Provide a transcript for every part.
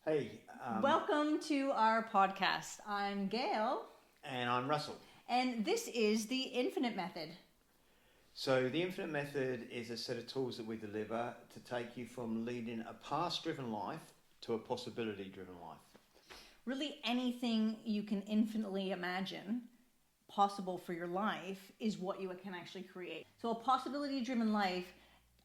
Hey, Welcome to our podcast. I'm Gail. and I'm Russell. And this is the Infinite Method. So the Infinite Method is a set of tools that we deliver to take you from leading a past-driven life to a possibility-driven life. Really, anything you can infinitely imagine possible for your life is what you can actually create. So a possibility-driven life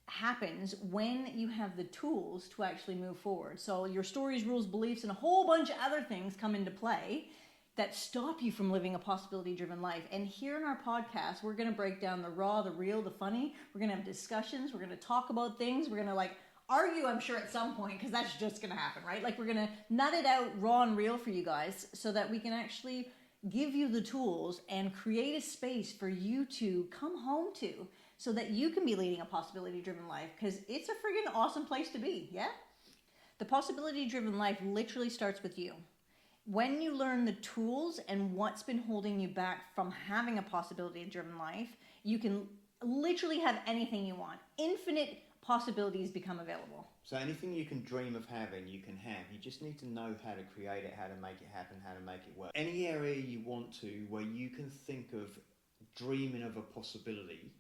happens when you have the tools to actually move forward. So your stories, rules, beliefs, and a whole bunch of other things come into play that stop you from living a possibility-driven life. And here in our podcast, we're going to break down the raw, the real, the funny. We're going to have discussions. We're going to talk about things. We're going to argue, I'm sure, at some point, because that's just going to happen, right? We're going to nut it out raw and real for you guys so that we can actually give you the tools and create a space for you to come home to so that you can be leading a possibility-driven life, because it's a friggin' awesome place to be, yeah? The possibility-driven life literally starts with you. When you learn the tools and what's been holding you back from having a possibility-driven life, you can literally have anything you want. Infinite possibilities become available. So anything you can dream of having, you can have. You just need to know how to create it, how to make it happen, how to make it work. Any area you want to, where you can think of dreaming of a possibility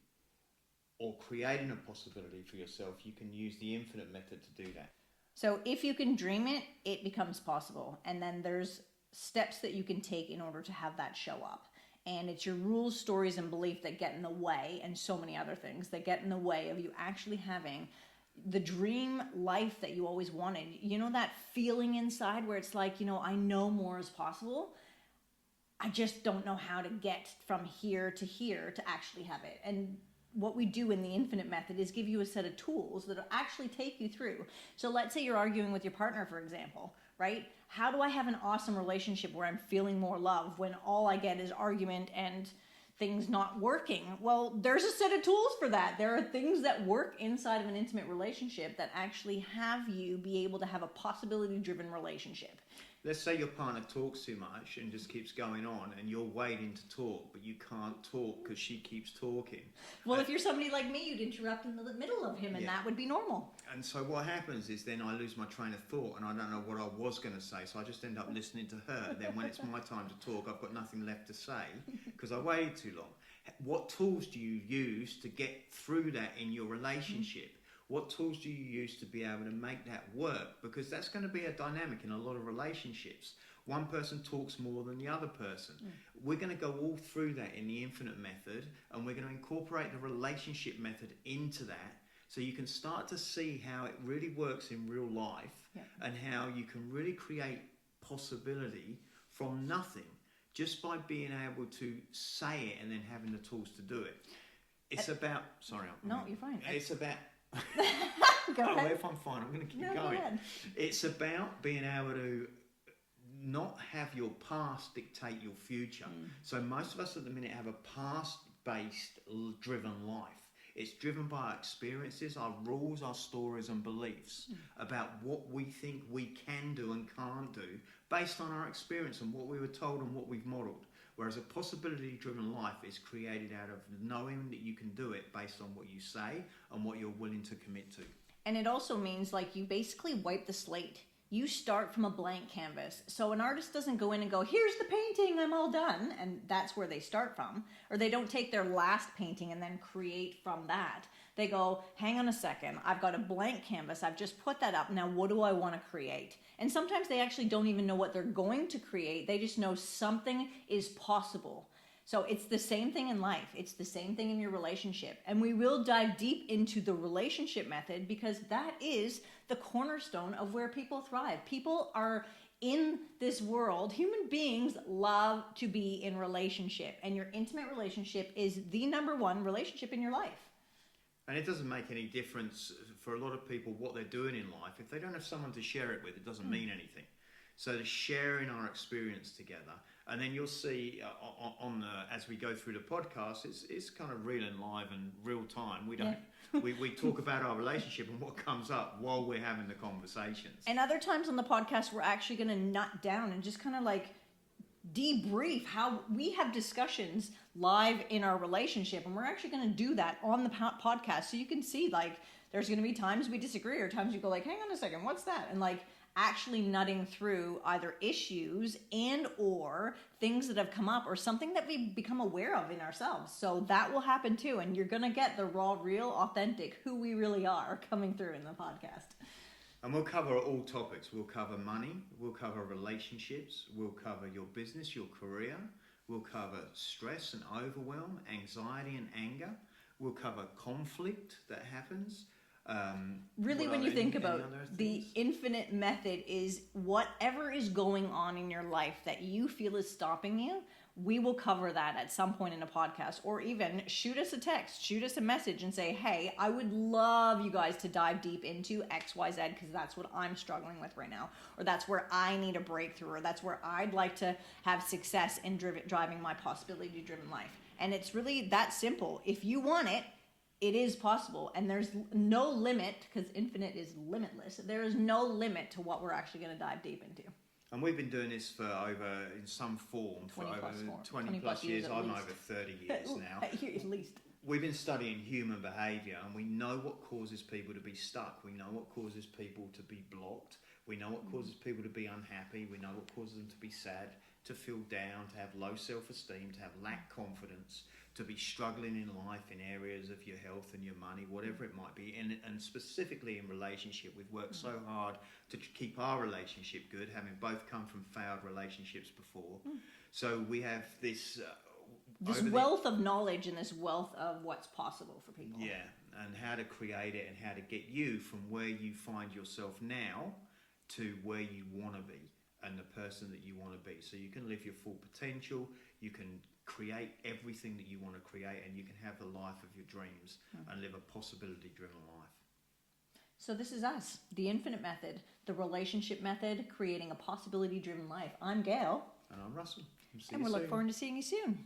or creating a possibility for yourself, you can use the Infinite Method to do that. So if you can dream it, it becomes possible. And then there's steps that you can take in order to have that show up. And it's your rules, stories, and belief that get in the way, and so many other things that get in the way of you actually having the dream life that you always wanted. You know that feeling inside where it's like, I know more is possible. I just don't know how to get from here to actually have it. And what we do in the Infinite Method is give you a set of tools that will actually take you through. So let's say you're arguing with your partner, for example, right? How do I have an awesome relationship where I'm feeling more love when all I get is argument and things not working? Well, there's a set of tools for that. There are things that work inside of an intimate relationship that actually have you be able to have a possibility-driven relationship. Let's say your partner talks too much and just keeps going on, and you're waiting to talk, but you can't talk because she keeps talking. Well, if you're somebody like me, you'd interrupt in the middle of him, and that would be normal. And so what happens is then I lose my train of thought, and I don't know what I was going to say, so I just end up listening to her. Then when it's my time to talk, I've got nothing left to say because I waited too long. What tools do you use to get through that in your relationship? What tools do you use to be able to make that work? Because that's going to be a dynamic in a lot of relationships. One person talks more than the other person. We're going to go all through that in the Infinite Method, and we're going to incorporate the relationship method into that so you can start to see how it really works in real life and how you can really create possibility from nothing just by being able to say it and then having the tools to do it. It's about... Sorry. No, you're fine. It's about... Go ahead. If I'm fine, I'm going to keep going. Go ahead. It's about being able to not have your past dictate your future. So most of us at the minute have a past-based driven life. It's driven by our experiences, our rules, our stories and beliefs about what we think we can do and can't do based on our experience and what we were told and what we've modelled. Whereas a possibility-driven life is created out of knowing that you can do it based on what you say and what you're willing to commit to. And it also means you basically wipe the slate. You start from a blank canvas. So an artist doesn't go in and go, here's the painting, I'm all done. And that's where they start from. Or they don't take their last painting and then create from that. They go, hang on a second, I've got a blank canvas, I've just put that up, now what do I want to create? And sometimes they actually don't even know what they're going to create, they just know something is possible. So it's the same thing in life, it's the same thing in your relationship. And we will dive deep into the relationship method because that is the cornerstone of where people thrive. People are in this world, human beings love to be in relationship, and your intimate relationship is the number one relationship in your life. And it doesn't make any difference for a lot of people what they're doing in life. If they don't have someone to share it with, it doesn't mean anything. So the sharing our experience together, and then you'll see as we go through the podcast, it's kind of real and live and real time. We don't we talk about our relationship and what comes up while we're having the conversations. And other times on the podcast, we're actually going to nut down and just kind of debrief how we have discussions live in our relationship, and we're actually going to do that on the podcast so you can see There's going to be times we disagree or times you go like, hang on a second, what's that? And like actually nutting through either issues and or things that have come up or something that we become aware of in ourselves. So that will happen too. And you're going to get the raw, real, authentic, who we really are coming through in the podcast. And we'll cover all topics. We'll cover money, we'll cover relationships, we'll cover your business, your career, we'll cover stress and overwhelm, anxiety and anger, we'll cover conflict that happens. Really, when you think about the infinite method is whatever is going on in your life that you feel is stopping you, we will cover that at some point in a podcast, or even shoot us a text, shoot us a message and say, hey, I would love you guys to dive deep into XYZ because that's what I'm struggling with right now, or that's where I need a breakthrough, or that's where I'd like to have success in driving my possibility-driven life. And it's really that simple. If you want it, it is possible, and there's no limit, because infinite is limitless. There is no limit to what we're actually going to dive deep into. And we've been doing this for over, in some form, for over 20 plus years. I'm over 30 years now. At least. We've been studying human behaviour, and we know what causes people to be stuck. We know what causes people to be blocked. We know what causes people to be unhappy. We know what causes them to be sad, to feel down, to have low self-esteem, to have lack confidence, to be struggling in life in areas of your health and your money, whatever it might be. And specifically in relationship, we've worked so hard to keep our relationship good, having both come from failed relationships before. So we have this... this wealth of knowledge and this wealth of what's possible for people. Yeah, and how to create it and how to get you from where you find yourself now to where you want to be and the person that you want to be. So you can live your full potential, you can create everything that you want to create, and you can have the life of your dreams and live a possibility-driven life. So this is us, the infinite method, the relationship method, creating a possibility-driven life. I'm Gail. And I'm Russell. And we're looking forward to seeing you soon.